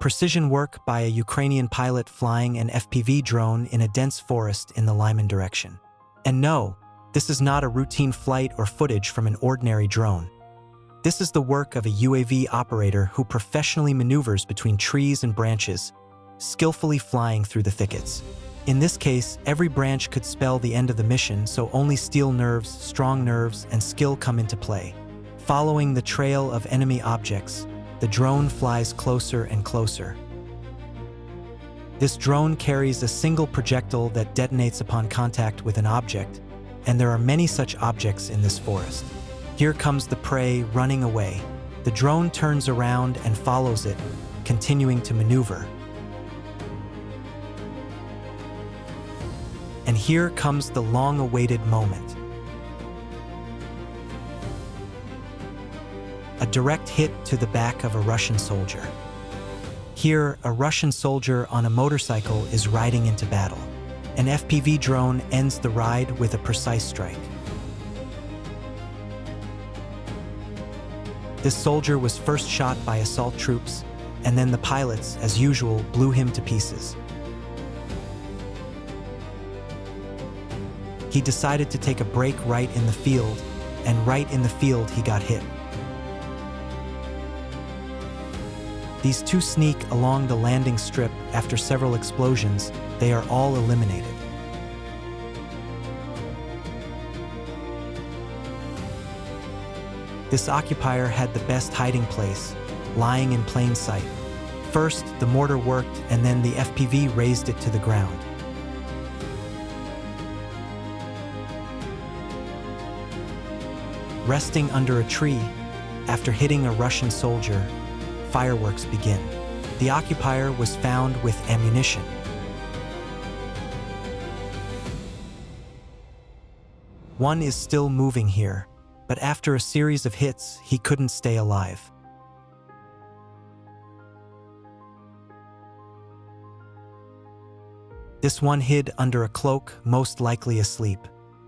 Precision work by a Ukrainian pilot flying an FPV drone in a dense forest in the Lyman direction. And no, this is not a routine flight or footage from an ordinary drone. This is the work of a UAV operator who professionally maneuvers between trees and branches, skillfully flying through the thickets. In this case, every branch could spell the end of the mission, so only steel nerves, strong nerves, and skill come into play. Following the trail of enemy objects, the drone flies closer and closer. This drone carries a single projectile that detonates upon contact with an object, and there are many such objects in this forest. Here comes the prey running away. The drone turns around and follows it, continuing to maneuver. And here comes the long-awaited moment. A direct hit to the back of a Russian soldier. Here, a Russian soldier on a motorcycle is riding into battle. An FPV drone ends the ride with a precise strike. This soldier was first shot by assault troops, and then the pilots, as usual, blew him to pieces. He decided to take a break right in the field, and right in the field he got hit. These two sneak along the landing strip after several explosions. They are all eliminated. This occupier had the best hiding place, lying in plain sight. First, the mortar worked, and then the FPV raised it to the ground. Resting under a tree, after hitting a Russian soldier, fireworks begin. The occupier was found with ammunition. One is still moving here, but after a series of hits, he couldn't stay alive. This one hid under a cloak, most likely asleep.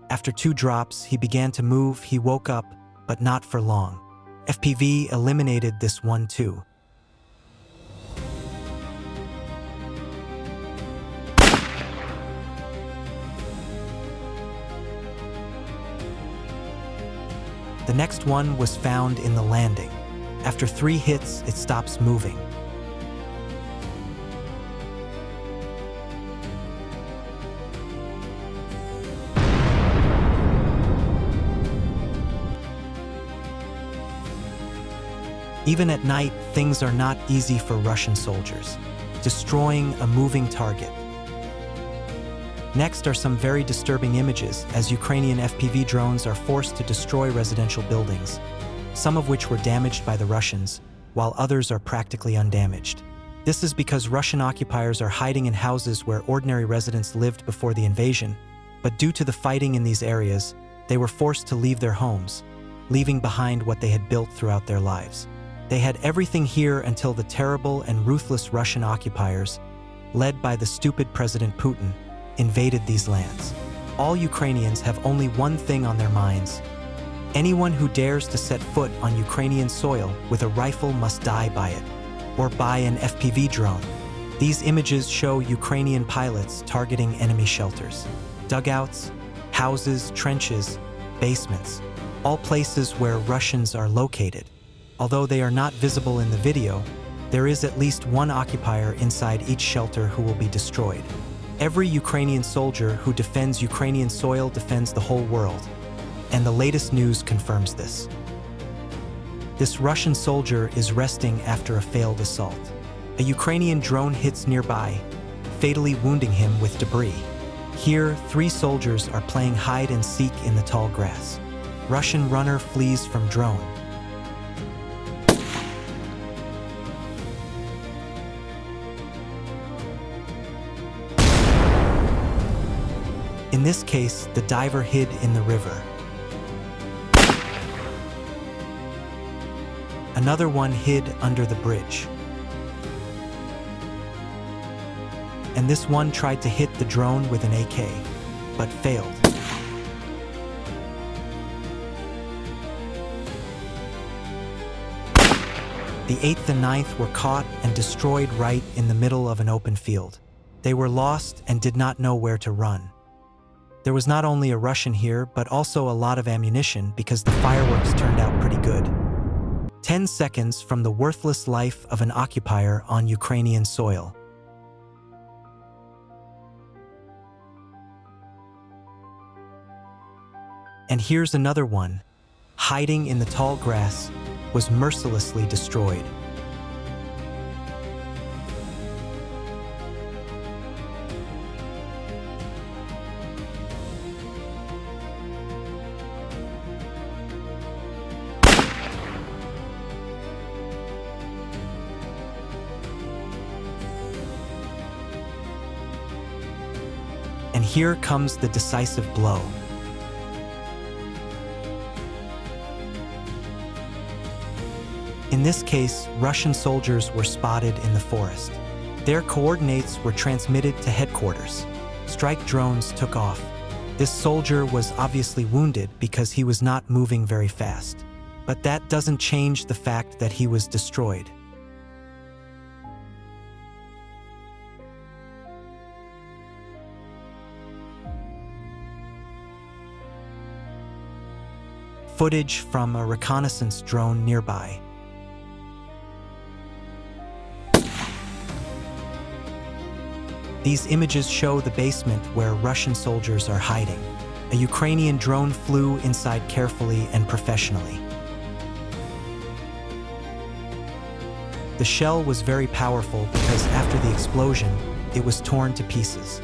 After 2 drops, he began to move. He woke up, but not for long. FPV eliminated this one too. The next one was found in the landing. After 3 hits, it stops moving. Even at night, things are not easy for Russian soldiers, destroying a moving target. Next are some very disturbing images as Ukrainian FPV drones are forced to destroy residential buildings, some of which were damaged by the Russians, while others are practically undamaged. This is because Russian occupiers are hiding in houses where ordinary residents lived before the invasion, but due to the fighting in these areas, they were forced to leave their homes, leaving behind what they had built throughout their lives. They had everything here until the terrible and ruthless Russian occupiers, led by the stupid President Putin, invaded these lands. All Ukrainians have only one thing on their minds. Anyone who dares to set foot on Ukrainian soil with a rifle must die by it, or by an FPV drone. These images show Ukrainian pilots targeting enemy shelters, dugouts, houses, trenches, basements, all places where Russians are located. Although they are not visible in the video, there is at least one occupier inside each shelter who will be destroyed. Every Ukrainian soldier who defends Ukrainian soil defends the whole world, and the latest news confirms this. This Russian soldier is resting after a failed assault. A Ukrainian drone hits nearby, fatally wounding him with debris. Here, 3 soldiers are playing hide and seek in the tall grass. Russian runner flees from drone. In this case, the diver hid in the river. Another one hid under the bridge. And this one tried to hit the drone with an AK, but failed. The 8th and 9th were caught and destroyed right in the middle of an open field. They were lost and did not know where to run. There was not only a Russian here, but also a lot of ammunition because the fireworks turned out pretty good. 10 seconds from the worthless life of an occupier on Ukrainian soil. And here's another one. Hiding in the tall grass, was mercilessly destroyed. And here comes the decisive blow. In this case, Russian soldiers were spotted in the forest. Their coordinates were transmitted to headquarters. Strike drones took off. This soldier was obviously wounded because he was not moving very fast. But that doesn't change the fact that he was destroyed. Footage from a reconnaissance drone nearby. These images show the basement where Russian soldiers are hiding. A Ukrainian drone flew inside carefully and professionally. The shell was very powerful because after the explosion, it was torn to pieces.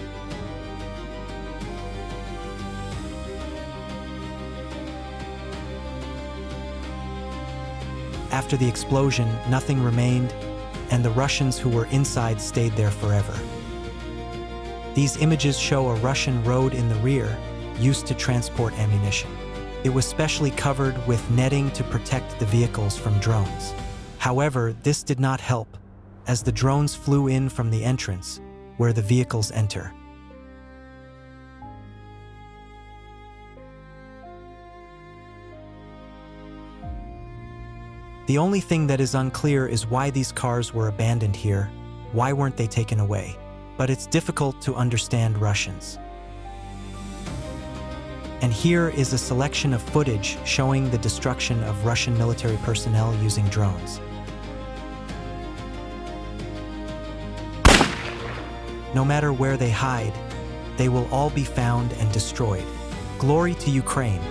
After the explosion, nothing remained, and the Russians who were inside stayed there forever. These images show a Russian road in the rear, used to transport ammunition. It was specially covered with netting to protect the vehicles from drones. However, this did not help, as the drones flew in from the entrance, where the vehicles enter. The only thing that is unclear is why these cars were abandoned here. Why weren't they taken away? But it's difficult to understand Russians. And here is a selection of footage showing the destruction of Russian military personnel using drones. No matter where they hide, they will all be found and destroyed. Glory to Ukraine!